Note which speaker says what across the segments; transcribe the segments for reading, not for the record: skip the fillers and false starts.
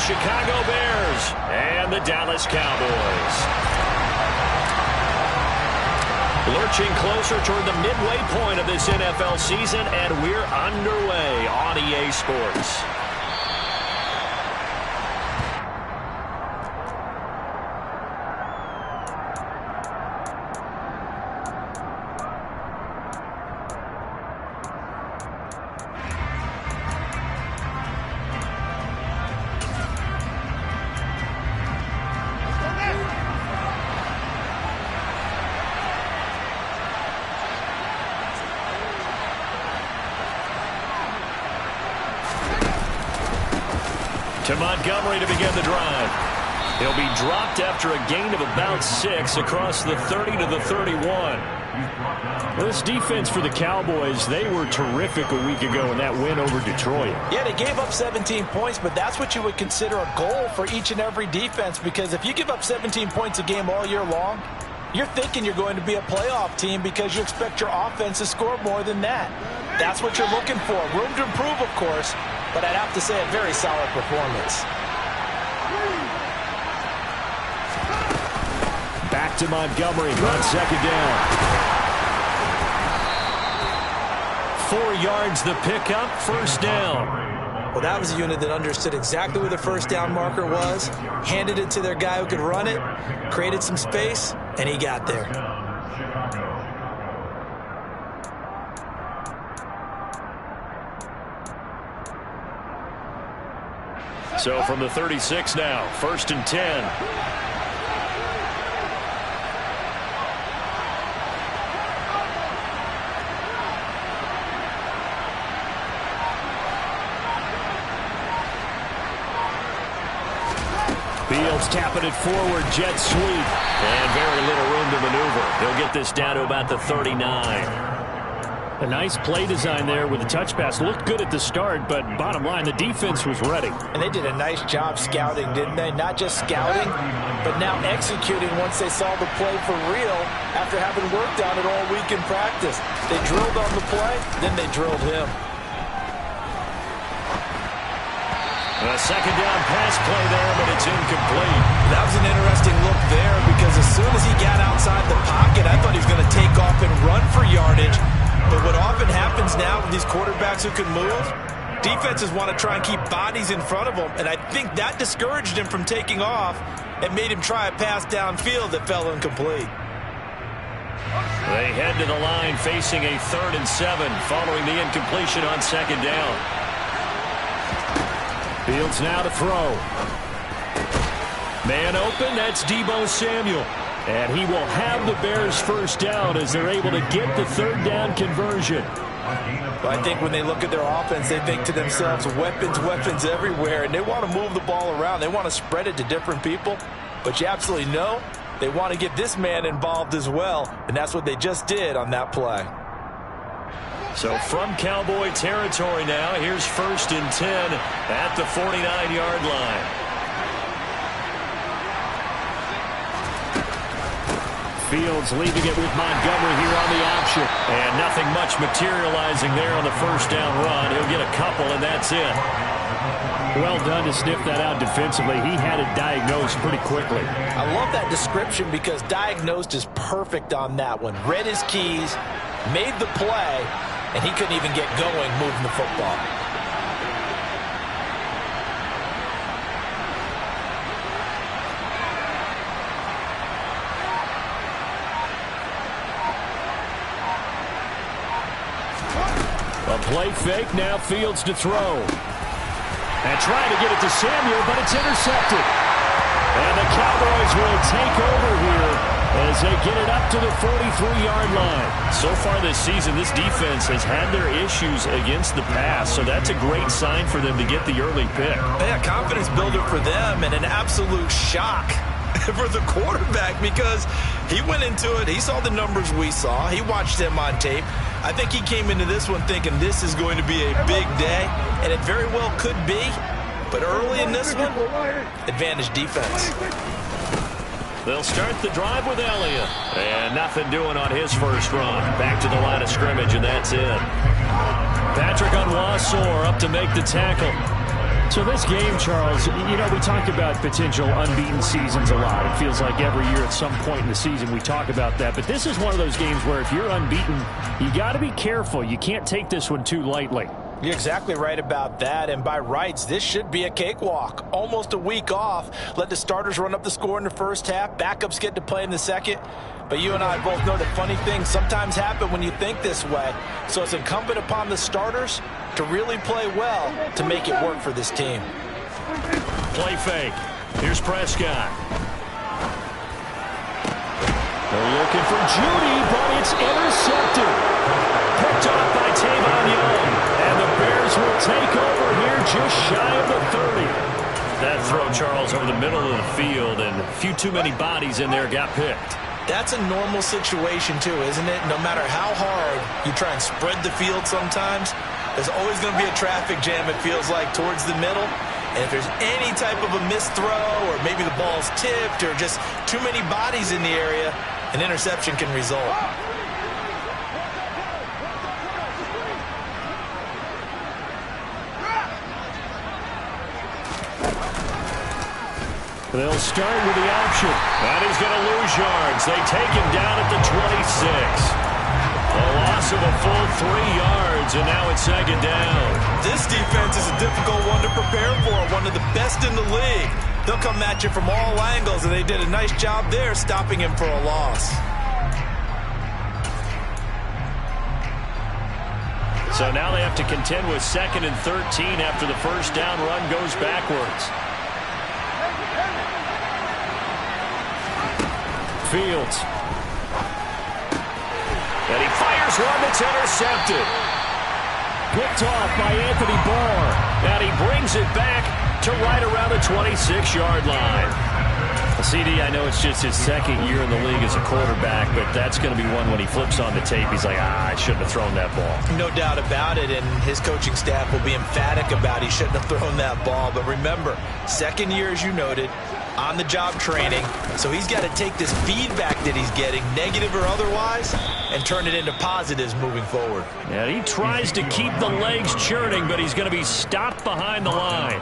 Speaker 1: Chicago Bears and the Dallas Cowboys. Lurching closer toward the midway point of this NFL season, and we're underway on EA Sports. To Montgomery to begin the drive. He'll be dropped after a gain of about 6 across the 30 to the 31. Well, this defense for the Cowboys, they were terrific a week ago in that win over Detroit.
Speaker 2: Yeah, they gave up 17 points, but that's what you would consider a goal for each and every defense, because if you give up 17 points a game all year long, you're thinking you're going to be a playoff team because you expect your offense to score more than that. That's what you're looking for. Room to improve, of course, but I'd have to say a very solid performance.
Speaker 1: Back to Montgomery on second down. 4 yards the pickup, first down.
Speaker 2: Well, that was a unit that understood exactly where the first down marker was, handed it to their guy who could run it, created some space, and he got there.
Speaker 1: So from the 36 now, 1st and 10. Fields tapping it forward, jet sweep, and very little room to maneuver. He'll get this down to about the 39. A nice play design there with the touch pass. Looked good at the start, but bottom line, the defense was ready.
Speaker 2: And they did a nice job scouting, didn't they? Not just scouting, but now executing once they saw the play for real after having worked on it all week in practice. They drilled on the play, then they drilled him.
Speaker 1: A second down pass play there, but it's incomplete.
Speaker 2: That was an interesting look there because as soon as he got outside the pocket, I thought he was going to take off and run for yardage. But what often happens now with these quarterbacks who can move, defenses want to try and keep bodies in front of them, and I think that discouraged him from taking off and made him try a pass downfield that fell incomplete.
Speaker 1: They head to the line facing a 3rd and 7 following the incompletion on second down. Fields now to throw. Man open, that's Deebo Samuel. And he will have the Bears first down as they're able to get the 3rd down conversion.
Speaker 2: Well, I think when they look at their offense, they think to themselves, weapons, weapons everywhere, and they want to move the ball around. They want to spread it to different people. But you absolutely know they want to get this man involved as well, and that's what they just did on that play.
Speaker 1: So from Cowboy territory now, here's 1st and 10 at the 49-yard line. Fields leaving it with Montgomery here on the option. And nothing much materializing there on the first down run. He'll get a couple, and that's it. Well done to sniff that out defensively. He had it diagnosed pretty quickly.
Speaker 2: I love that description because diagnosed is perfect on that one. Read his keys, made the play, and he couldn't even get going moving the football.
Speaker 1: A play fake, now Fields to throw. And trying to get it to Samuel, but it's intercepted. And the Cowboys will take over here as they get it up to the 43-yard line. So far this season, this defense has had their issues against the pass, so that's a great sign for them to get the early pick.
Speaker 2: Yeah, confidence builder for them and an absolute shock for the quarterback because he went into it. He saw the numbers we saw. He watched them on tape. I think he came into this one thinking this is going to be a big day, and it very well could be. But early in this one, advantage defense.
Speaker 1: They'll start the drive with Elliott. And nothing doing on his first run. Back to the line of scrimmage, and that's it. Patrick Onwuasor up to make the tackle. So this game, Charles, you know, we talk about potential unbeaten seasons a lot. It feels like every year at some point in the season we talk about that. But this is one of those games where if you're unbeaten, you got to be careful. You can't take this one too lightly.
Speaker 2: You're exactly right about that, and by rights, this should be a cakewalk. Almost a week off. Let the starters run up the score in the first half. Backups get to play in the second. But you and I both know that funny things sometimes happen when you think this way. So it's incumbent upon the starters to really play well to make it work for this team.
Speaker 1: Play fake. Here's Prescott. They're looking for Judy, but it's intercepted. Picked off by Tavon Young. And the Bears will take over here just shy of the 30. That throw, Charles, over the middle of the field, and a few too many bodies in there got picked.
Speaker 2: That's a normal situation, too, isn't it? No matter how hard you try and spread the field sometimes, there's always going to be a traffic jam, it feels like, towards the middle. And if there's any type of a missed throw, or maybe the ball's tipped, or just too many bodies in the area, an interception can result.
Speaker 1: They'll start with the option. And he's going to lose yards. They take him down at the 26. A loss of a full 3 yards, and now it's second down.
Speaker 2: This defense is a difficult one to prepare for, one of the best in the league. They'll come at you from all angles, and they did a nice job there stopping him for a loss.
Speaker 1: So now they have to contend with 2nd and 13 after the first down run goes backwards. Fields. And he fires one that's intercepted. Picked off by Anthony Barr. And he brings it back to right around the 26-yard line. CD, I know it's just his 2nd year in the league as a quarterback, but that's going to be one when he flips on the tape. He's like, I shouldn't have thrown that ball.
Speaker 2: No doubt about it, and his coaching staff will be emphatic about he shouldn't have thrown that ball. But remember, 2nd year, as you noted, on-the-job training, so he's got to take this feedback that he's getting, negative or otherwise, and turn it into positives moving forward.
Speaker 1: And he tries to keep the legs churning, but he's going to be stopped behind the line.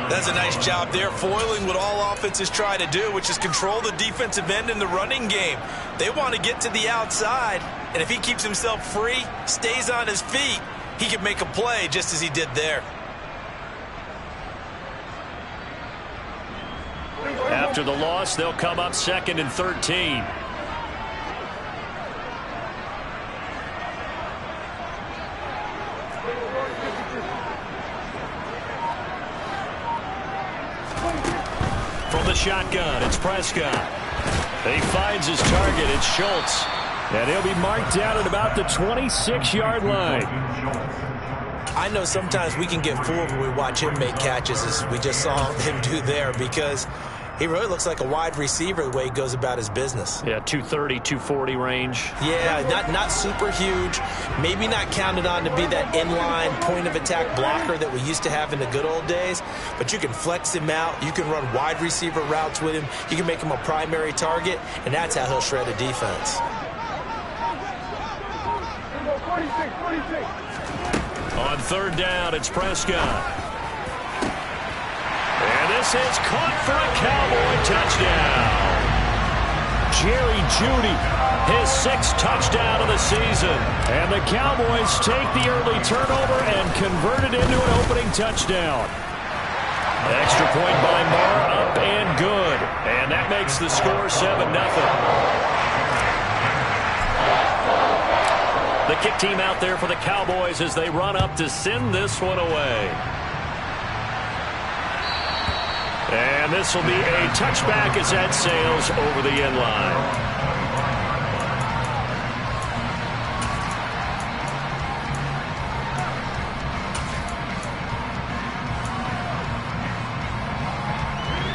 Speaker 2: That's a nice job there, foiling what all offenses try to do, which is control the defensive end in the running game. They want to get to the outside, and if he keeps himself free, stays on his feet, he can make a play just as he did there.
Speaker 1: After the loss, they'll come up 2nd and 13. From the shotgun, it's Prescott. He finds his target. It's Schultz. And he'll be marked down at about the 26-yard line.
Speaker 2: I know sometimes we can get fooled when we watch him make catches, as we just saw him do there, because he really looks like a wide receiver the way he goes about his business.
Speaker 1: Yeah, 230, 240 range.
Speaker 2: Yeah, not super huge. Maybe not counted on to be that inline point-of-attack blocker that we used to have in the good old days. But you can flex him out. You can run wide receiver routes with him. You can make him a primary target, and that's how he'll shred a defense.
Speaker 1: On 3rd down, it's Prescott. And this is caught for a Cowboy touchdown. Jerry Jeudy, his 6th touchdown of the season. And the Cowboys take the early turnover and convert it into an opening touchdown. Extra point by Marr, up and good. And that makes the score 7-0. The kick team out there for the Cowboys as they run up to send this one away. And this will be a touchback as that sails over the end line.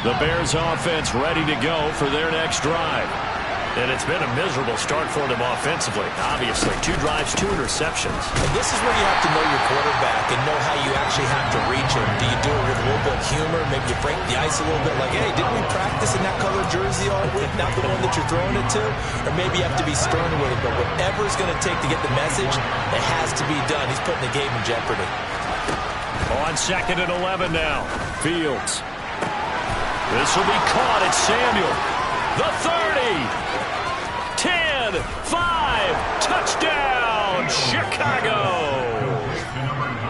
Speaker 1: The Bears offense ready to go for their next drive. And it's been a miserable start for them offensively. Obviously, 2 drives, 2 interceptions.
Speaker 2: And this is where you have to know your quarterback and know how you actually have to reach him. Do you do it with a little bit of humor? Maybe you break the ice a little bit like, hey, didn't we practice in that colored jersey all week? Not the one that you're throwing it to? Or maybe you have to be stern with it. But whatever it's going to take to get the message, it has to be done. He's putting the game in jeopardy.
Speaker 1: On 2nd and 11 now. Fields. This will be caught at Samuel. The 30. 10. 5. Touchdown, Chicago.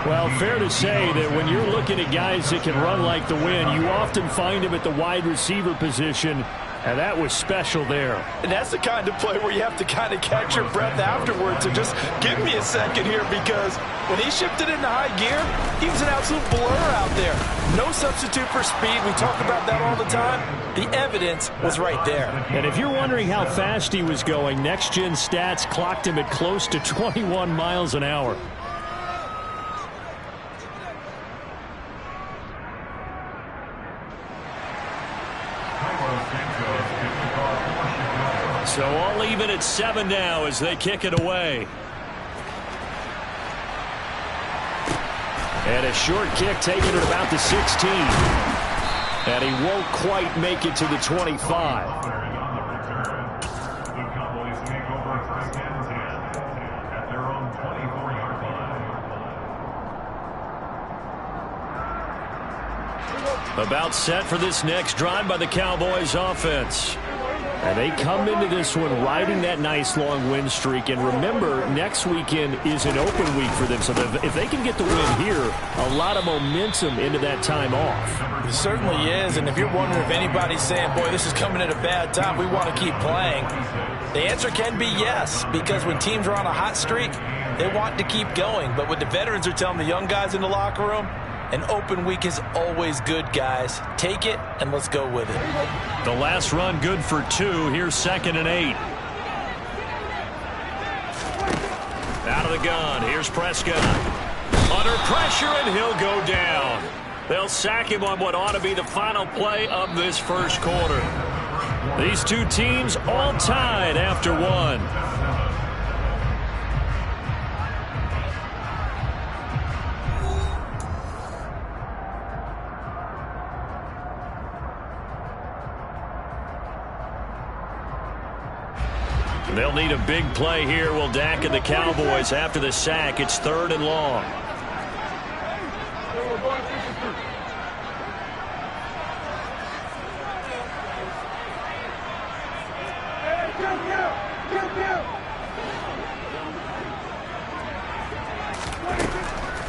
Speaker 1: Well, fair to say that when you're looking at guys that can run like the wind, you often find them at the wide receiver position. And that was special there.
Speaker 2: And that's the kind of play where you have to kind of catch your breath afterwards. So just give me a second here, because when he shifted into high gear, he was an absolute blur out there. No substitute for speed. We talk about that all the time. The evidence was right there.
Speaker 1: And if you're wondering how fast he was going, Next Gen Stats clocked him at close to 21 miles an hour. So all even at 7 now as they kick it away. And a short kick taken at about the 16. And he won't quite make it to the 25. About set for this next drive by the Cowboys offense. And they come into this one riding that nice long win streak. And remember, next weekend is an open week for them. So if they can get the win here, a lot of momentum into that time off.
Speaker 2: It certainly is. And if you're wondering if anybody's saying, boy, this is coming at a bad time, we want to keep playing, the answer can be yes. Because when teams are on a hot streak, they want to keep going. But what the veterans are telling the young guys in the locker room, an open week is always good, guys. Take it, and let's go with it.
Speaker 1: The last run good for 2. Here's 2nd and 8. Out of the gun. Here's Prescott. Under pressure, and he'll go down. They'll sack him on what ought to be the final play of this first quarter. These two teams all tied after 1. They'll need a big play here. Will Dak and the Cowboys after the sack. It's 3rd and long.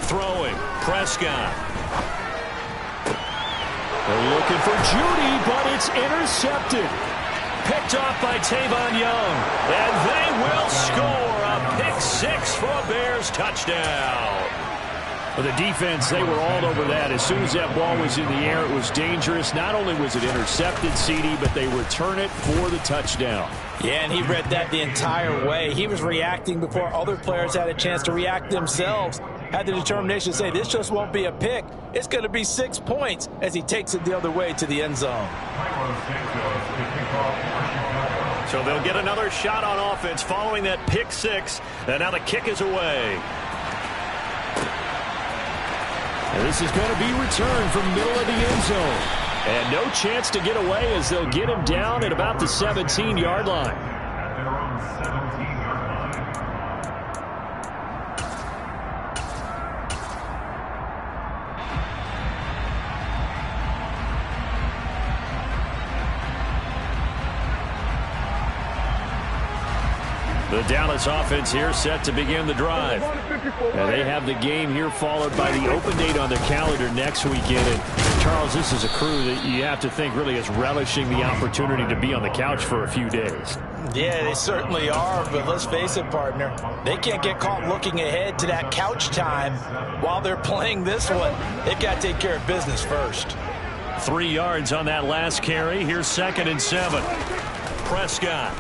Speaker 1: Throwing. Prescott. They're looking for Judy, but it's intercepted. Picked off by Tavon Young. And they will score a pick 6 for a Bears touchdown. For the defense, they were all over that. As soon as that ball was in the air, it was dangerous. Not only was it intercepted, CD, but they return it for the touchdown.
Speaker 2: Yeah, and he read that the entire way. He was reacting before other players had a chance to react themselves. Had the determination to say, this just won't be a pick. It's going to be 6 points as he takes it the other way to the end zone.
Speaker 1: So they'll get another shot on offense following that pick 6. And now the kick is away. And this is going to be returned from middle of the end zone. And no chance to get away as they'll get him down at about the 17-yard line. The Dallas offense here set to begin the drive. And they have the game here followed by the open date on their calendar next weekend. And Charles, this is a crew that you have to think really is relishing the opportunity to be on the couch for a few days.
Speaker 2: Yeah, they certainly are, but let's face it, partner. They can't get caught looking ahead to that couch time while they're playing this one. They've got to take care of business first.
Speaker 1: 3 yards on that last carry. Here's 2nd and 7. Prescott.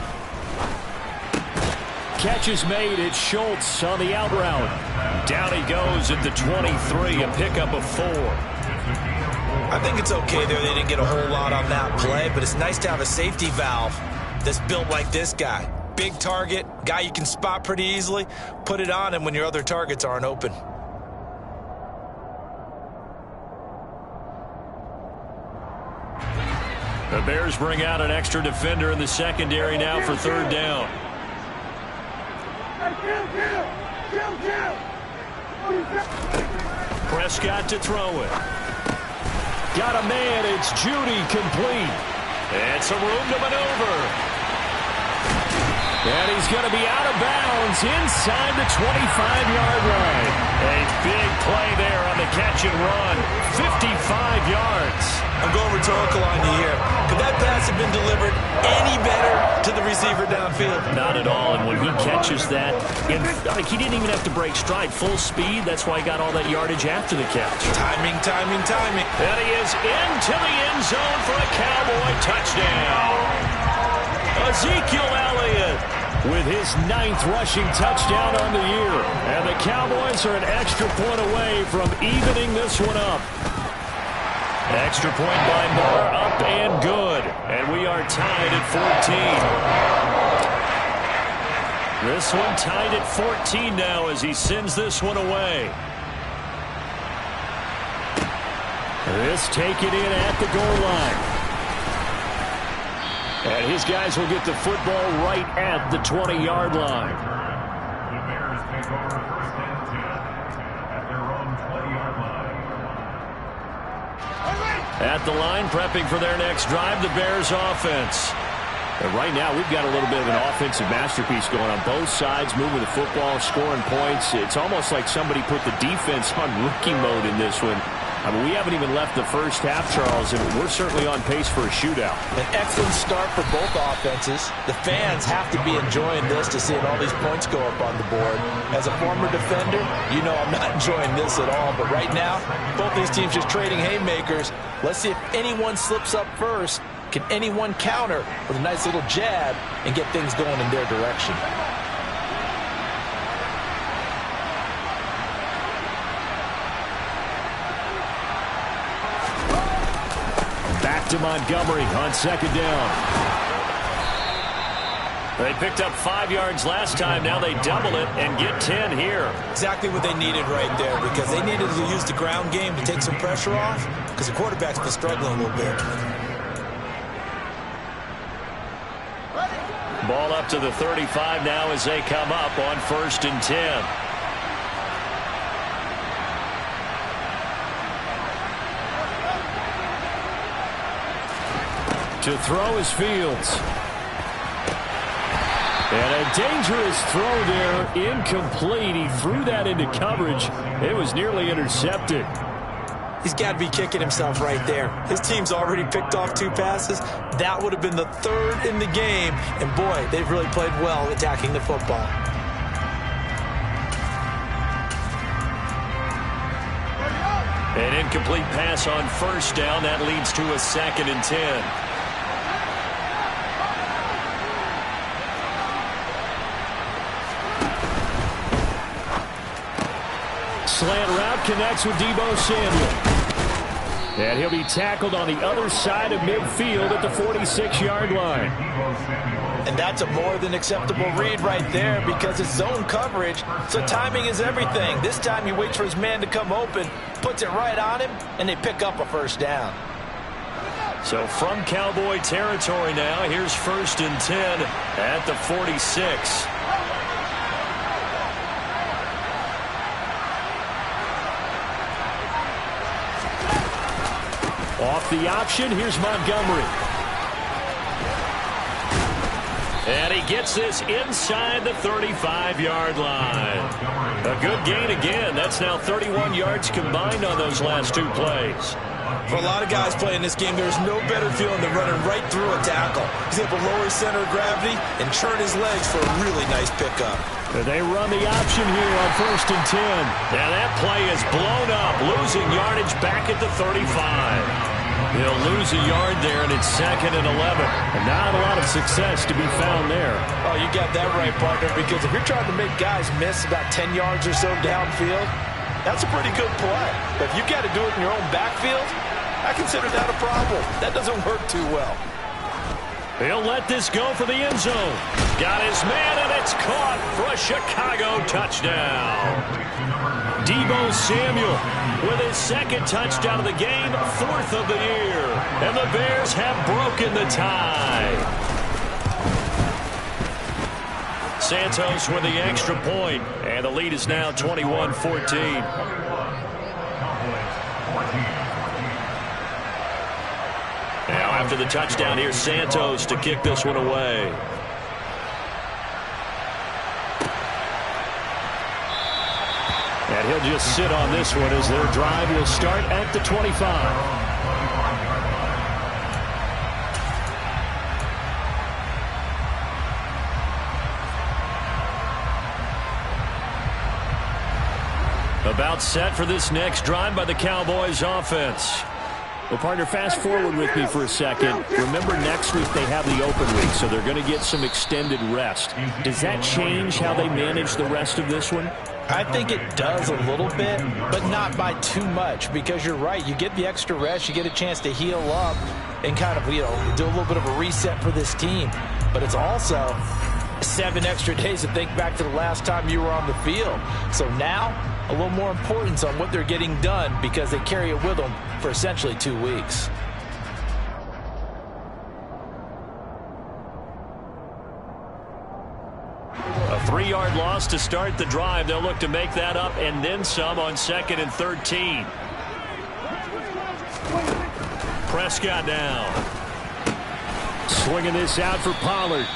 Speaker 1: Catch is made. It's Schultz on the out route. Down he goes at the 23, a pickup of 4.
Speaker 2: I think it's okay there. They didn't get a whole lot on that play, but it's nice to have a safety valve that's built like this guy. Big target, guy you can spot pretty easily. Put it on him when your other targets aren't open.
Speaker 1: The Bears bring out an extra defender in the secondary now for 3rd down. Prescott to throw it. Got a man. It's Judy, complete. And some room to maneuver. And he's going to be out of bounds inside the 25-yard line. A big play there on the catch and run. 55 yards.
Speaker 2: I'm going rhetorical on you here. Could that pass have been delivered any better to the receiver downfield?
Speaker 1: Not at all. And when he catches that, he didn't even have to break stride. Full speed. That's why he got all that yardage after the catch.
Speaker 2: Timing, timing, timing.
Speaker 1: And he is into the end zone for a Cowboy touchdown. Ezekiel Elliott with his 9th rushing touchdown on the year. And the Cowboys are an extra point away from evening this one up. Extra point by Moore, up and good. And we are tied at 14. This one tied at 14 now as he sends this one away. This take it in at the goal line. And his guys will get the football right at the 20-yard line.
Speaker 3: The Bears take over first and 10 at their own 20-yard line.
Speaker 1: At the line, prepping for their next drive, the Bears offense. And right now, we've got a little bit of an offensive masterpiece going on both sides, moving the football, scoring points. It's almost like somebody put the defense on rookie mode in this one. I mean, we haven't even left the first half, Charles, and we're certainly on pace for a shootout.
Speaker 2: An excellent start for both offenses. The fans have to be enjoying this to see all these points go up on the board. As a former defender, you know I'm not enjoying this at all. But right now, both these teams just trading haymakers. Let's see if anyone slips up first. Can anyone counter with a nice little jab and get things going in their direction?
Speaker 1: To Montgomery on second down. They picked up 5 yards last time. Now they double it and get 10 here.
Speaker 2: Exactly what they needed right there, because they needed to use the ground game to take some pressure off, because the quarterback's been struggling a little bit.
Speaker 1: Ball up to the 35 now as they come up on 1st and 10. To throw is Fields. And a dangerous throw there, incomplete. He threw that into coverage. It was nearly intercepted.
Speaker 2: He's got to be kicking himself right there. His team's already picked off 2 passes. That would have been the 3rd in the game. And boy, they've really played well attacking the football.
Speaker 1: An incomplete pass on 1st down. That leads to a 2nd and 10. Slant route connects with Deebo Samuel. And he'll be tackled on the other side of midfield at the 46-yard line.
Speaker 2: And that's a more than acceptable read right there, because it's zone coverage, so timing is everything. This time he waits for his man to come open, puts it right on him, and they pick up a 1st down.
Speaker 1: So from Cowboy territory now, here's 1st and 10 at the 46. Off the option, here's Montgomery. And he gets this inside the 35-yard line. A good gain again. That's now 31 yards combined on those last 2 plays.
Speaker 2: For a lot of guys playing this game, there's no better feeling than running right through a tackle. He's able to lower his center of gravity and churn his legs for a really nice pickup.
Speaker 1: They run the option here on 1st and 10. Now that play is blown up, losing yardage back at the 35. He'll lose a yard there, and it's 2nd and 11. And not a lot of success to be found there.
Speaker 2: Oh, you got that right, partner, because if you're trying to make guys miss about 10 yards or so downfield, that's a pretty good play. But if you got to do it in your own backfield, I consider that a problem. That doesn't work too well.
Speaker 1: He'll let this go for the end zone. Got his man, and it's caught for a Chicago touchdown. Deebo Samuel with his 2nd touchdown of the game, 4th of the year. And the Bears have broken the tie. Santos with the extra point, and the lead is now 21-14. After the touchdown, here's Santos to kick this one away. And he'll just sit on this one as their drive will start at the 25. About set for this next drive by the Cowboys offense. Well, partner, fast forward with me for a second. Remember, next week they have the open week, so they're going to get some extended rest. Does that change how they manage the rest of this one?
Speaker 2: I think it does a little bit, but not by too much, because you're right. You get the extra rest. You get a chance to heal up and kind of, do a little bit of a reset for this team. But it's also 7 extra days to think back to the last time you were on the field. So now, a little more importance on what they're getting done because they carry it with them for essentially 2 weeks.
Speaker 1: A 3-yard loss to start the drive. They'll look to make that up and then some on 2nd and 13. Prescott now. Swinging this out for Pollard.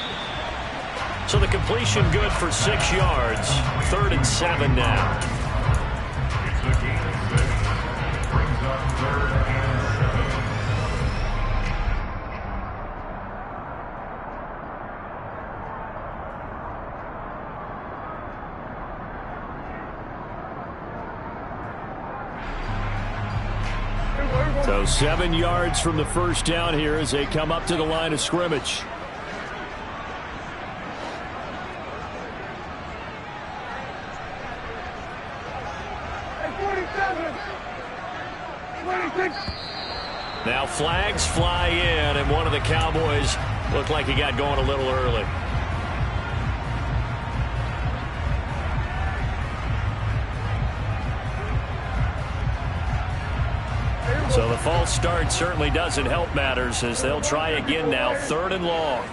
Speaker 1: So the completion good for 6 yards. 3rd and 7 now.
Speaker 3: It's a gain of 6. Brings up 3rd and 7.
Speaker 1: So 7 yards from the first down here as they come up to the line of scrimmage. Now flags fly in, and one of the Cowboys looked like he got going a little early. So the false start certainly doesn't help matters as they'll try again now, 3rd and long.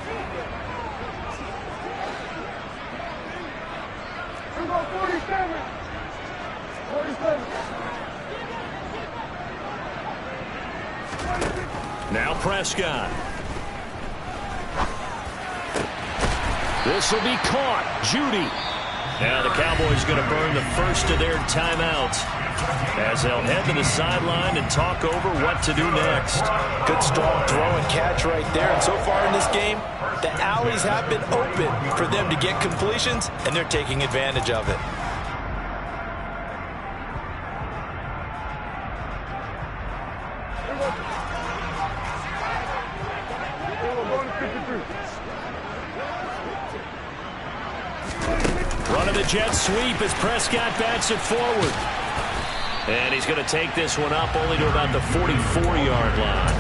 Speaker 1: Now Prescott. This will be caught. Judy. Now the Cowboys going to burn the first of their timeouts as they'll head to the sideline and talk over what to do next.
Speaker 2: Good strong throw and catch right there. And so far in this game, the alleys have been open for them to get completions, and they're taking advantage of it.
Speaker 1: Running the jet sweep as Prescott bats it forward. And he's going to take this one up only to about the 44-yard line.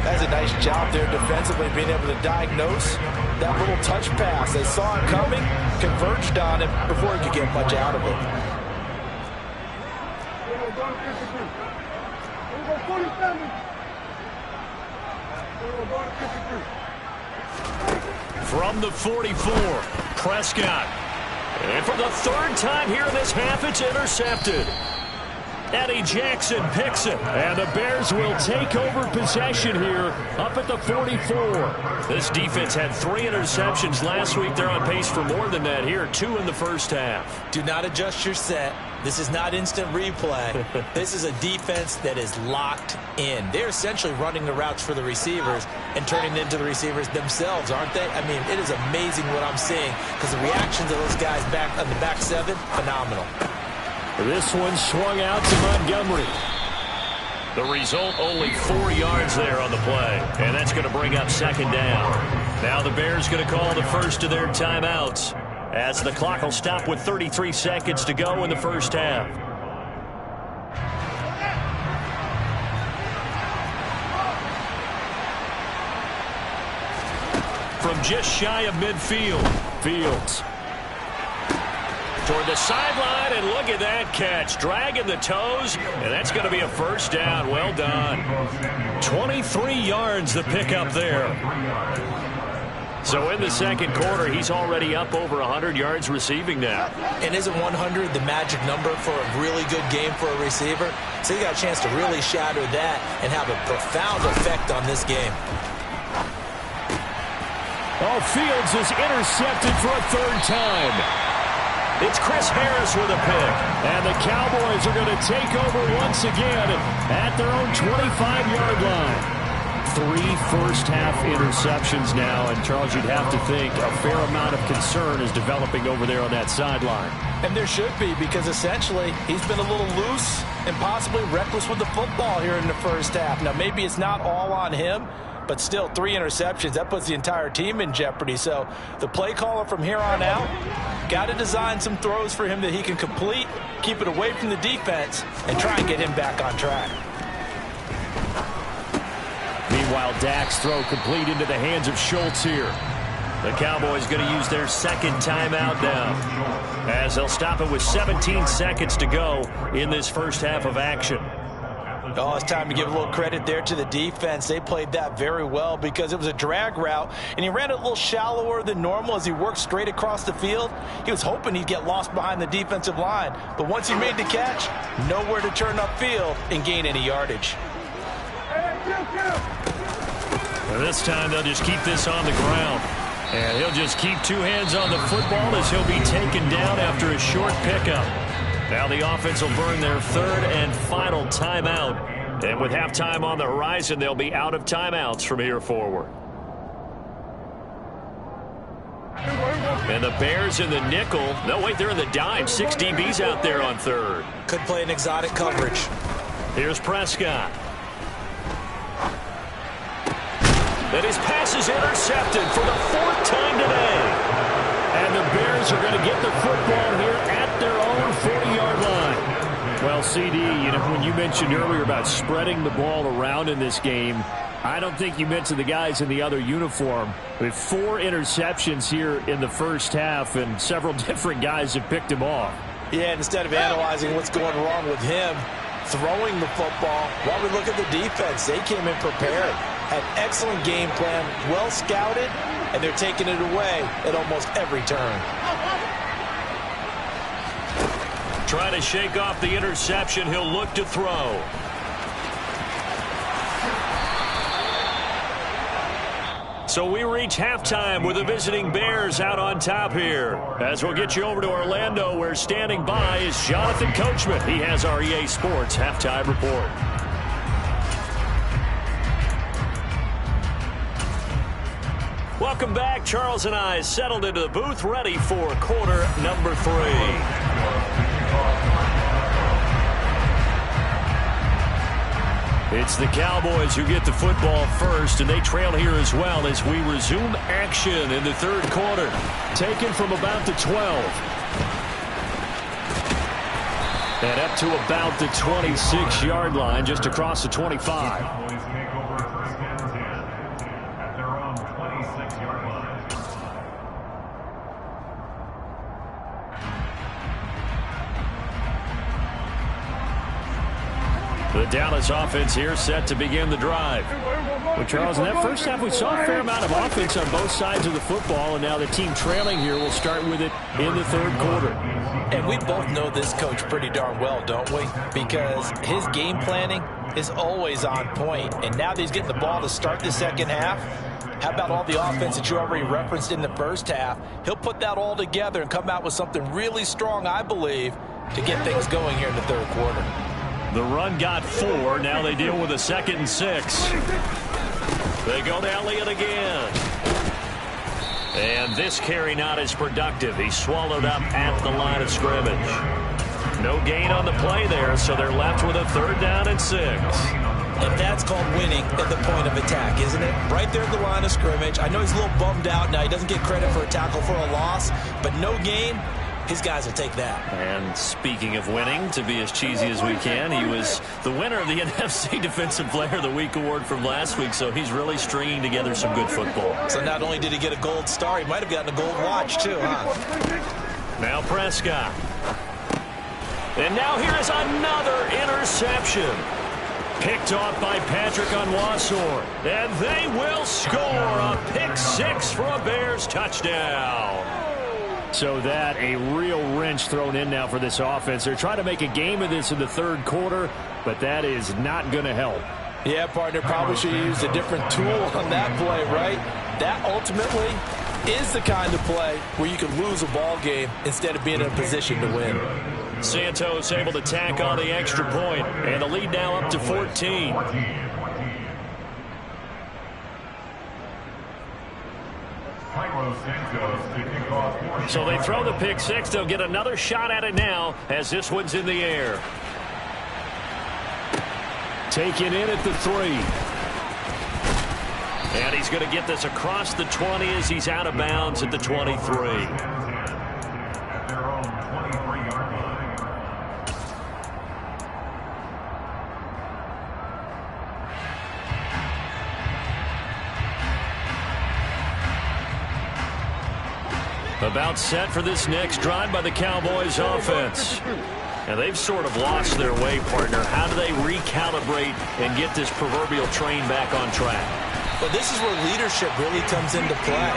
Speaker 2: That's a nice job there defensively, being able to diagnose that little touch pass. They saw it coming, converged on it before he could get much out of it.
Speaker 1: From the 44, Prescott. And for the 3rd time here in this half, it's intercepted. Eddie Jackson picks it. And the Bears will take over possession here up at the 44. This defense had 3 interceptions last week. They're on pace for more than that here. 2 in the first half.
Speaker 2: Do not adjust your set. This is not instant replay. This is a defense that is locked in. They're essentially running the routes for the receivers and turning it into the receivers themselves, aren't they? I mean, it is amazing what I'm seeing because the reactions of those guys back on the back 7, phenomenal.
Speaker 1: This one swung out to Montgomery. The result, only 4 yards there on the play. And that's going to bring up 2nd down. Now the Bears going to call the first of their timeouts as the clock will stop with 33 seconds to go in the first half. From just shy of midfield, Fields. Toward the sideline, and look at that catch. Dragging the toes, and that's going to be a first down. Well done. 23 yards the pickup there. So in the second quarter, he's already up over 100 yards receiving now.
Speaker 2: And isn't 100 the magic number for a really good game for a receiver? So he got a chance to really shatter that and have a profound effect on this game.
Speaker 1: Oh, Fields is intercepted for a third time. It's Chris Harris with a pick. And the Cowboys are going to take over once again at their own 25-yard line. 3 first-half interceptions now, and Charles, you'd have to think a fair amount of concern is developing over there on that sideline.
Speaker 2: And there should be, because essentially he's been a little loose and possibly reckless with the football here in the first half. Now, maybe it's not all on him, but still 3 interceptions. That puts the entire team in jeopardy. So the play caller from here on out got to design some throws for him that he can complete, keep it away from the defense, and try and get him back on track.
Speaker 1: Meanwhile, Dak's throw complete into the hands of Schultz here. The Cowboys going to use their second timeout now, as they'll stop it with 17 seconds to go in this first half of action.
Speaker 2: Oh, it's time to give a little credit there to the defense. They played that very well because it was a drag route, and he ran it a little shallower than normal as he worked straight across the field. He was hoping he'd get lost behind the defensive line, but once he made the catch, nowhere to turn upfield and gain any yardage.
Speaker 1: Well, this time they'll just keep this on the ground. And he'll just keep 2 hands on the football as he'll be taken down after a short pickup. Now the offense will burn their third and final timeout. And with halftime on the horizon, they'll be out of timeouts from here forward. And the Bears in the nickel. No, wait, they're in the dime. 6 DBs out there on third.
Speaker 2: Could play an exotic coverage.
Speaker 1: Here's Prescott. And his pass is intercepted for the 4th time today. And the Bears are going to get the football here at their own 40-yard line. Well, CD, you know, when you mentioned earlier about spreading the ball around in this game, I don't think you mentioned the guys in the other uniform. With 4 interceptions here in the first half, and several different guys have picked him off.
Speaker 2: Yeah, instead of analyzing what's going wrong with him throwing the football, while we look at the defense, they came in prepared. Had excellent game plan, well scouted, and they're taking it away at almost every turn.
Speaker 1: Trying to shake off the interception, he'll look to throw. So we reach halftime with the visiting Bears out on top here. As we'll get you over to Orlando, where standing by is Jonathan Coachman. He has our EA Sports halftime report. Welcome back. Charles and I settled into the booth, ready for quarter number 3. It's the Cowboys who get the football first, and they trail here as well as we resume action in the third quarter. Taken from about the 12. And up to about the 26-yard line, just across the 25. The Dallas offense here set to begin the drive. Well, Charles, in that first half, we saw a fair amount of offense on both sides of the football, and now the team trailing here will start with it in the third quarter.
Speaker 2: And we both know this coach pretty darn well, don't we? Because his game planning is always on point, and now that he's getting the ball to start the second half, how about all the offense that you already referenced in the first half? He'll put that all together and come out with something really strong, I believe, to get things going here in the third quarter.
Speaker 1: The run got 4. Now they deal with a 2nd and 6. They go to Elliott again. And this carry not as productive. He's swallowed up at the line of scrimmage. No gain on the play there, so they're left with a 3rd down and 6.
Speaker 2: And that's called winning at the point of attack, isn't it? Right there at the line of scrimmage. I know he's a little bummed out now. He doesn't get credit for a tackle for a loss, but no gain. His guys will take that.
Speaker 1: And speaking of winning, to be as cheesy as we can, he was the winner of the NFC Defensive Player of the Week award from last week, so he's really stringing together some good football.
Speaker 2: So not only did he get a gold star, he might have gotten a gold watch too, huh?
Speaker 1: Now Prescott. And now here is another interception. Picked off by Patrick Onwuasor. And they will score a pick six for a Bears touchdown. So that a real wrench thrown in now for this offense. They're trying to make a game of this in the third quarter, but that is not going to help.
Speaker 2: Yeah, partner, probably should have used a different tool on that play, right? That ultimately is the kind of play where you can lose a ball game instead of being in a position to win.
Speaker 1: Santos able to tack on the extra point, and the lead now up to 14. So they throw the pick six. They'll get another shot at it now as this one's in the air. Taken in at the 3. And he's going to get this across the 20 as he's out of bounds at the 23. About set for this next drive by the Cowboys offense. And they've sort of lost their way, partner. How do they recalibrate and get this proverbial train back on track?
Speaker 2: Well, this is where leadership really comes into play.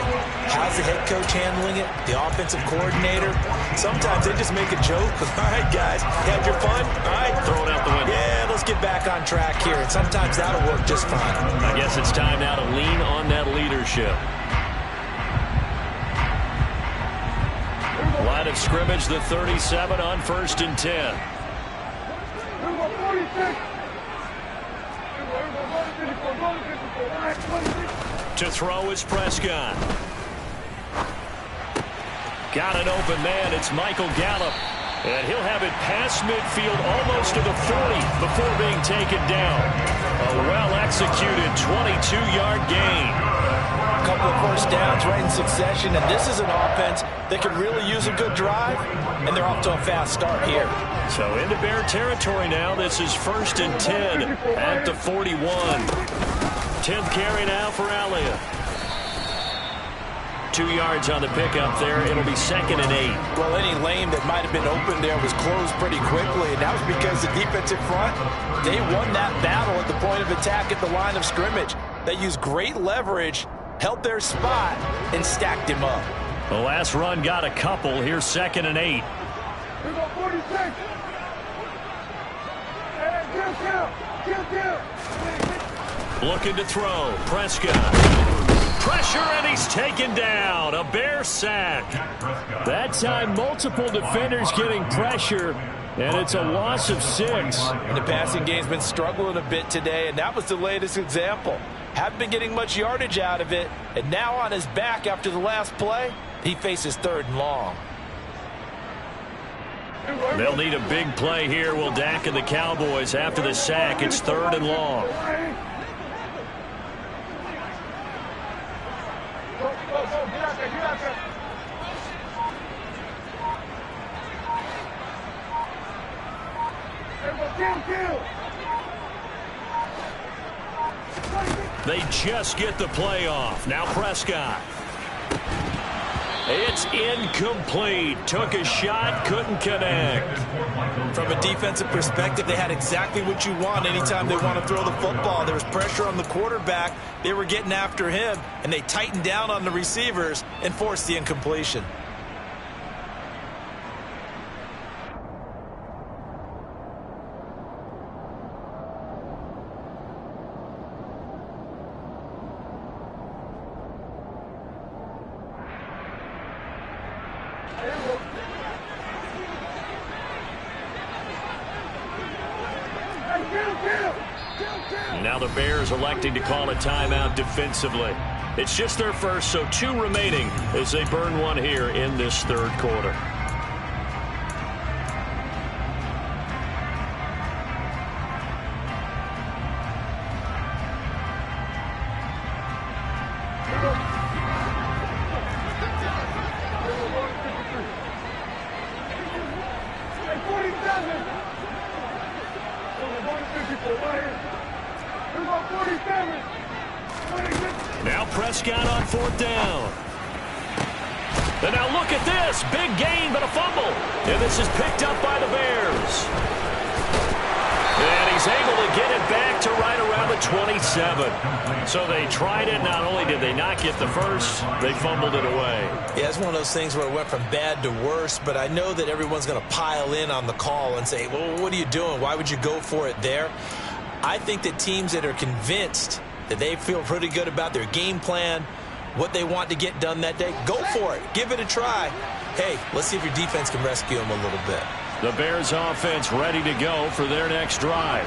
Speaker 2: How's the head coach handling it? The offensive coordinator? Sometimes they just make a joke. All right, guys, had your fun? All right.
Speaker 1: Throw it out the window.
Speaker 2: Yeah, let's get back on track here. And sometimes that'll work just fine.
Speaker 1: I guess it's time now to lean on that leadership. Line of scrimmage, the 37 on 1st and 10. To throw is Prescott. Got an open man. It's Michael Gallup. And he'll have it past midfield almost to the 40 before being taken down. A well-executed 22-yard gain.
Speaker 2: A couple of first downs right in succession, and this is an offense that can really use a good drive, and they're off to a fast start here.
Speaker 1: So into Bear territory now. This is 1st and 10 at the 41. 10th carry now for Elliott. 2 yards on the pickup there. It'll be 2nd and 8.
Speaker 2: Well, any lane that might have been open there was closed pretty quickly, and that was because the defensive front, they won that battle at the point of attack at the line of scrimmage. They used great leverage, held their spot, and stacked him up.
Speaker 1: The last run got a couple. Here's 2nd and 8. Looking to throw. Prescott. Pressure, and he's taken down. A Bear sack. That time, multiple defenders getting pressure, and it's a loss of 6.
Speaker 2: And the passing game's been struggling a bit today, and that was the latest example. Haven't been getting much yardage out of it, and now on his back after the last play, he faces 3rd and long.
Speaker 1: They'll need a big play here. Will Dak and the Cowboys after the sack. It's 3rd and long. They just get the play off. Now Prescott. It's incomplete. Took a shot, couldn't connect.
Speaker 2: From a defensive perspective, they had exactly what you want anytime they want to throw the football. There was pressure on the quarterback. They were getting after him, and they tightened down on the receivers and forced the incompletion.
Speaker 1: Now the Bears electing to call a timeout defensively. It's just their first, so 2 remaining as they burn one here in this 3rd quarter. Now Prescott on 4th down. And now look at this. Big gain, but a fumble. And this is picked up by the Bears. And he he's able to get it back to right around the 27. So they tried it. Not only did they not get the first, they fumbled it away.
Speaker 2: Yeah, it's one of those things where it went from bad to worse, but I know that everyone's going to pile in on the call and say, well, what are you doing? Why would you go for it there? I think that teams that are convinced that they feel pretty good about their game plan, what they want to get done that day, go for it. Give it a try. Hey, let's see if your defense can rescue them a little bit.
Speaker 1: The Bears offense ready to go for their next drive.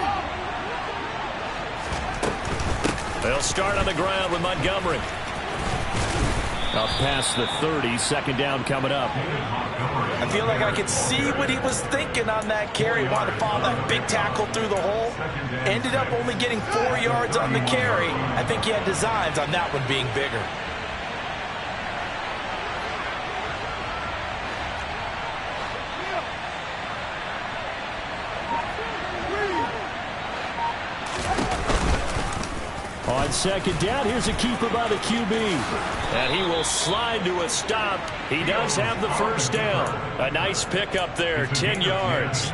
Speaker 1: They'll start on the ground with Montgomery. Up past the 30, second down coming up.
Speaker 2: I feel like I could see what he was thinking on that carry. Wanted to follow that big tackle through the hole. Ended up only getting 4 yards on the carry. I think he had designs on that one being bigger.
Speaker 1: On second down, here's a keeper by the QB. And he will slide to a stop. He does have the first down. A nice pickup there, 10 yards.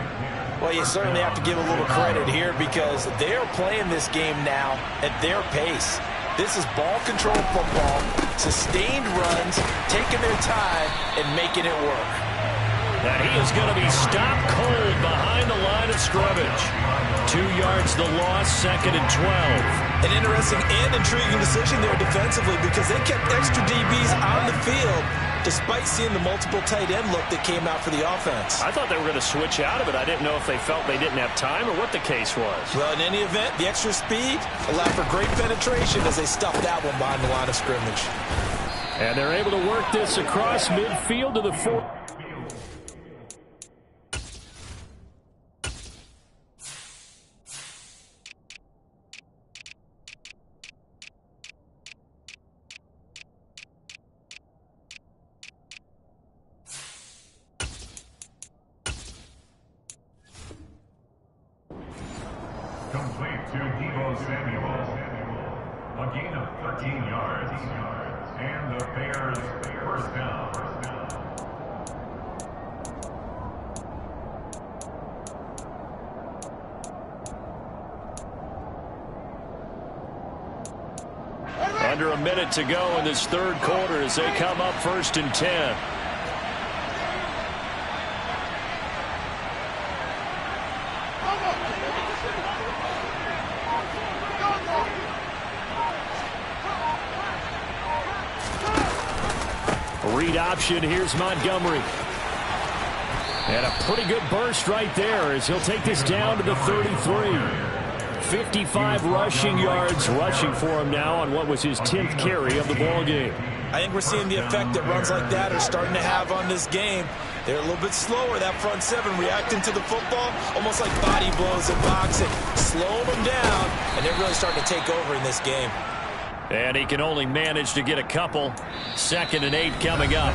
Speaker 2: Well, you certainly have to give a little credit here because they are playing this game now at their pace. This is ball control football, sustained runs, taking their time, and making it work.
Speaker 1: And he is going to be stopped cold behind the line of scrimmage. 2 yards the loss, second and 12.
Speaker 2: An interesting and intriguing decision there defensively because they kept extra DBs on the field despite seeing the multiple tight end look that came out for the offense.
Speaker 1: I thought they were going to switch out of it. I didn't know if they felt they didn't have time or what the case was.
Speaker 2: Well, in any event, the extra speed allowed for great penetration as they stuffed that one behind the line of scrimmage.
Speaker 1: And they're able to work this across midfield to the 4.
Speaker 3: Complete to Deebo Samuel. A gain of 13 yards. And the Bears first down.
Speaker 1: Under a minute to go in this third quarter as they come up first and 10. Read option. Here's Montgomery. And a pretty good burst right there as he'll take this down to the 33. 55 rushing yards rushing for him now on what was his 10th carry of the ball game.
Speaker 2: I think we're seeing the effect that runs like that are starting to have on this game. They're a little bit slower, that front seven, reacting to the football, almost like body blows in boxing, slowing them down, and they're really starting to take over in this game.
Speaker 1: And he can only manage to get a couple. Second and 8 coming up.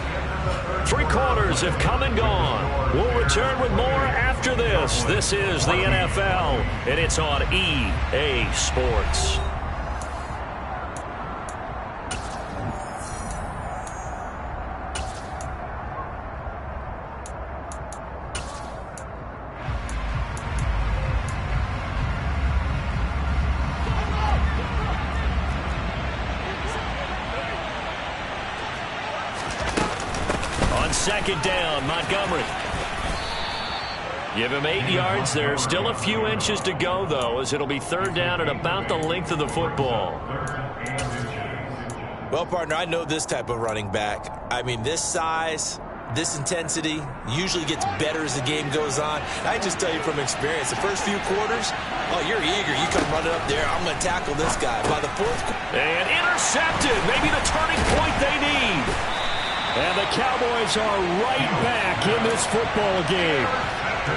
Speaker 1: 3 quarters have come and gone. We'll return with more after this. This is the NFL, and it's on EA Sports. Second down, Montgomery. Give him 8 yards there. Still a few inches to go, though, as it'll be third down at about the length of the football.
Speaker 2: Well, partner, I know this type of running back. I mean, this size, this intensity usually gets better as the game goes on. I just tell you from experience, the first few quarters, oh, you're eager. You come running up there. I'm going to tackle this guy. By the fourth quarter.
Speaker 1: And intercepted. Maybe the turning point they need. And the Cowboys are right back in this football game.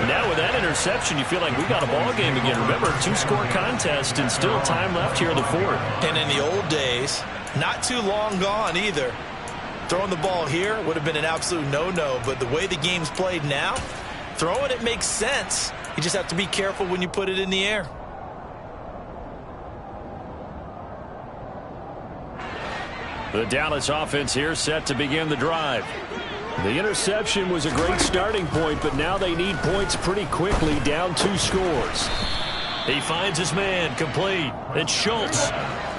Speaker 1: Now with that interception, you feel like we got a ball game again. Remember, 2-score contest and still time left here in the fourth.
Speaker 2: And in the old days, not too long gone either. Throwing the ball here would have been an absolute no-no. But the way the game's played now, throwing it makes sense. You just have to be careful when you put it in the air.
Speaker 1: The Dallas offense here set to begin the drive. The interception was a great starting point, but now they need points pretty quickly, down 2 scores. He finds his man, complete. It's Schultz.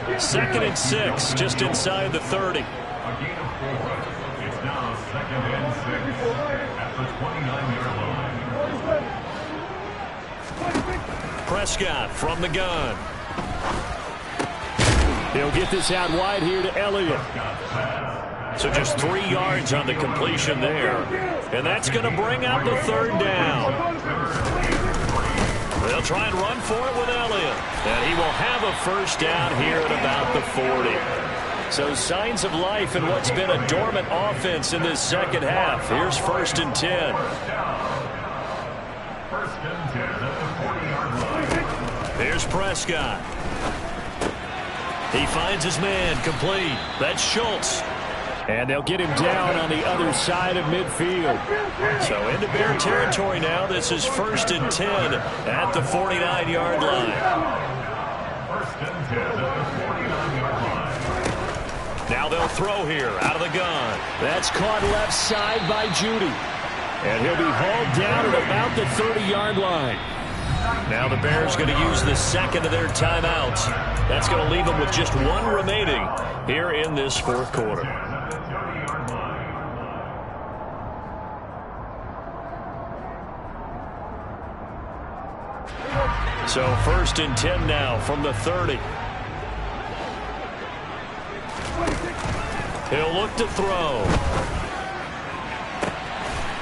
Speaker 1: 2nd and 6, just inside the 30.
Speaker 3: A gain of 4. It's now 2nd and 6 at the 29-yard line.
Speaker 1: Prescott from the gun. He'll get this out wide here to Elliott. So just 3 yards on the completion there. And that's going to bring out the 3rd down. They'll try and run for it with Elliott. And he will have a 1st down here at about the 40. So signs of life in what's been a dormant offense in this 2nd half. Here's 1st and 10.
Speaker 3: 1st and 10 at the 40-yard line.
Speaker 1: Here's Prescott. He finds his man, complete. That's Schultz. And they'll get him down on the other side of midfield. So into Bear territory now. This is 1st and 10 at the 49-yard line.
Speaker 3: 1st and 10 at the 49-yard line.
Speaker 1: Now they'll throw here out of the gun. That's caught left side by Judy. And he'll be hauled down at about the 30-yard line. Now the Bears going to use the 2nd of their timeouts. That's going to leave them with just 1 remaining here in this 4th quarter. So 1st and 10 now from the 30. He'll look to throw.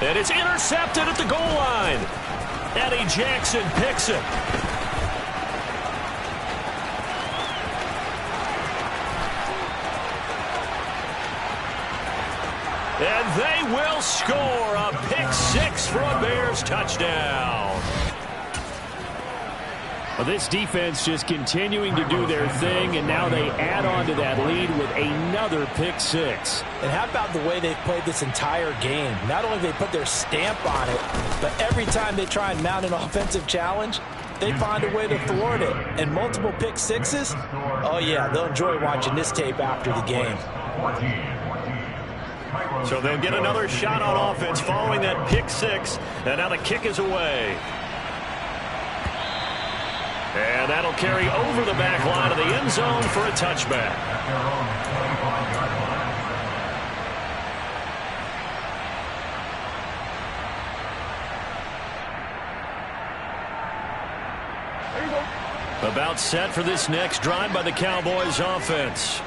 Speaker 1: And it's intercepted at the goal line. Eddie Jackson picks it. And they will score a pick 6 for a Bears touchdown. Well, this defense just continuing to do their thing, and now they add on to that lead with another pick 6.
Speaker 4: And how about the way they've played this entire game? Not only they put their stamp on it, but every time they try and mount an offensive challenge, they find a way to thwart it. And multiple pick 6s, oh yeah, they'll enjoy watching this tape after the game.
Speaker 1: So they'll get another shot on offense following that pick 6, and now the kick is away. And that'll carry over the back line of the end zone for a touchback. About set for this next drive by the Cowboys offense.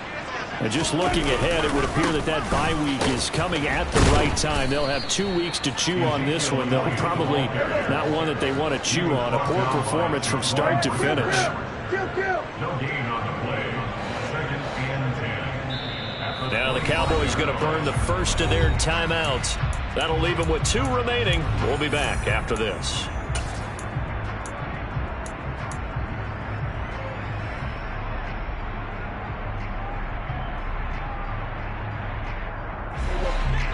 Speaker 1: And just looking ahead, it would appear that that bye week is coming at the right time. They'll have 2 weeks to chew on this one, though probably not one that they want to chew on. A poor performance from start to finish. Now the Cowboys going to burn the 1st of their timeouts. That'll leave them with 2 remaining. We'll be back after this.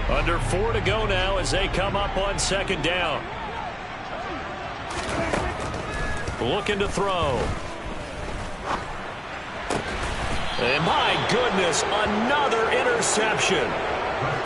Speaker 1: Under 4 to go now as they come up on 2nd down. Looking to throw. And my goodness, another interception.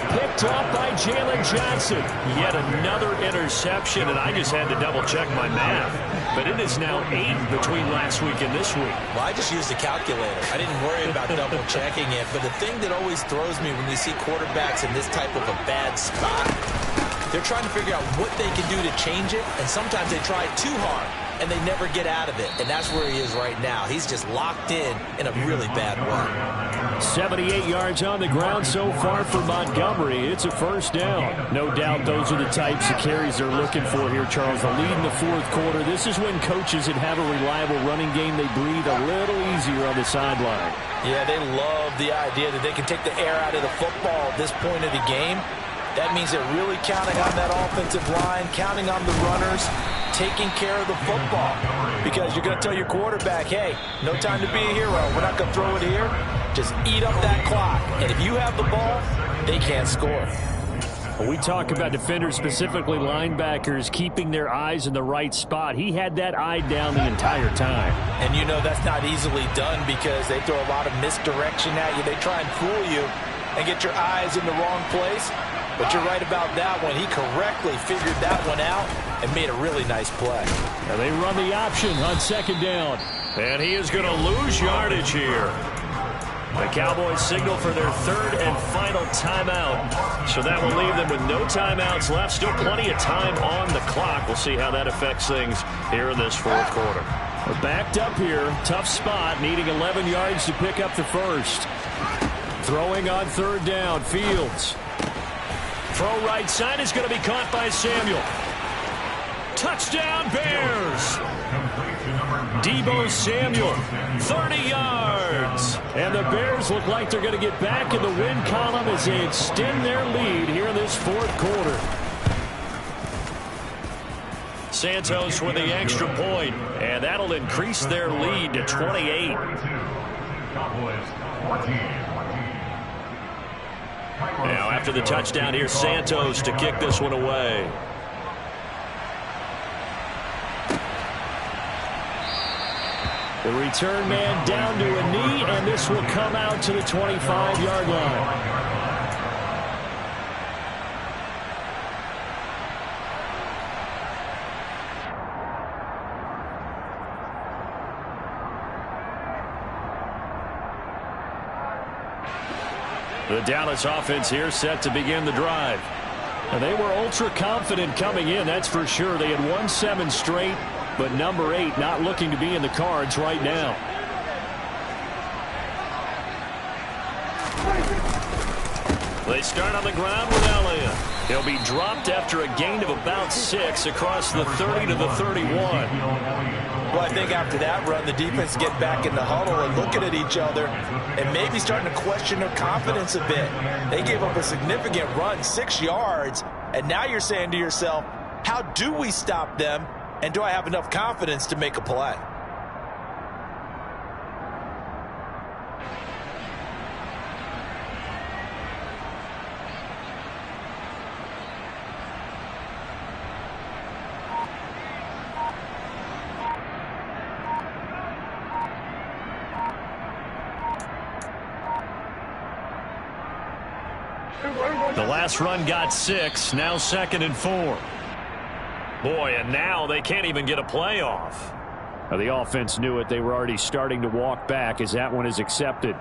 Speaker 1: Picked off by Jalen Johnson. Yet another interception, and I just had to double-check my math. But it is now 8 between last week and this week.
Speaker 4: Well, I just used a calculator. I didn't worry about double-checking it. But the thing that always throws me when you see quarterbacks in this type of a bad spot, they're trying to figure out what they can do to change it, and sometimes they try too hard, and they never get out of it. And that's where he is right now. He's just locked in a really bad way.
Speaker 1: 78 yards on the ground so far for Montgomery. It's a 1st down. No doubt those are the types of carries they're looking for here, Charles. The lead in the 4th quarter. This is when coaches that have a reliable running game, they breathe a little easier on the sideline.
Speaker 4: Yeah, they love the idea that they can take the air out of the football at this point of the game. That means they're really counting on that offensive line, counting on the runners, taking care of the football. Because you're going to tell your quarterback, hey, no time to be a hero. We're not going to throw it here. Just eat up that clock. And if you have the ball, they can't score.
Speaker 1: When we talk about defenders, specifically linebackers, keeping their eyes in the right spot, he had that eye down the entire time.
Speaker 4: And you know that's not easily done because they throw a lot of misdirection at you. They try and fool you. and get your eyes in the wrong place. But you're right about that one. He correctly figured that one out and made a really nice play.
Speaker 1: Now they run the option on second down. And he is going to lose yardage here. The Cowboys signal for their third and final timeout. So that will leave them with no timeouts left. Still plenty of time on the clock. We'll see how that affects things here in this fourth quarter. We're backed up here. Tough spot. Needing 11 yards to pick up the first. Throwing on third down. Fields. Throw right side is going to be caught by Samuel. Touchdown Bears. Deebo Samuel, 30 yards. And the Bears look like they're going to get back in the win column as they extend their lead here in this fourth quarter. Santos with the extra point, and that'll increase their lead to 28. Now after the touchdown, here's Santos to kick this one away. The return man down to a knee, and this will come out to the 25-yard line. The Dallas offense here set to begin the drive. And they were ultra confident coming in, that's for sure. They had won 7 straight. But number 8 not looking to be in the cards right now. They start on the ground with Elliott. He'll be dropped after a gain of about 6 across the 30 to the 31.
Speaker 4: Well, I think after that run, the defense get back in the huddle and looking at each other and maybe starting to question their confidence a bit. They gave up a significant run, 6 yards, and now you're saying to yourself, how do we stop them? And do I have enough confidence to make a play?
Speaker 1: The last run got 6, now 2nd and 4. Boy, and now they can't even get a playoff. The offense knew it. They were already starting to walk back as that one is accepted.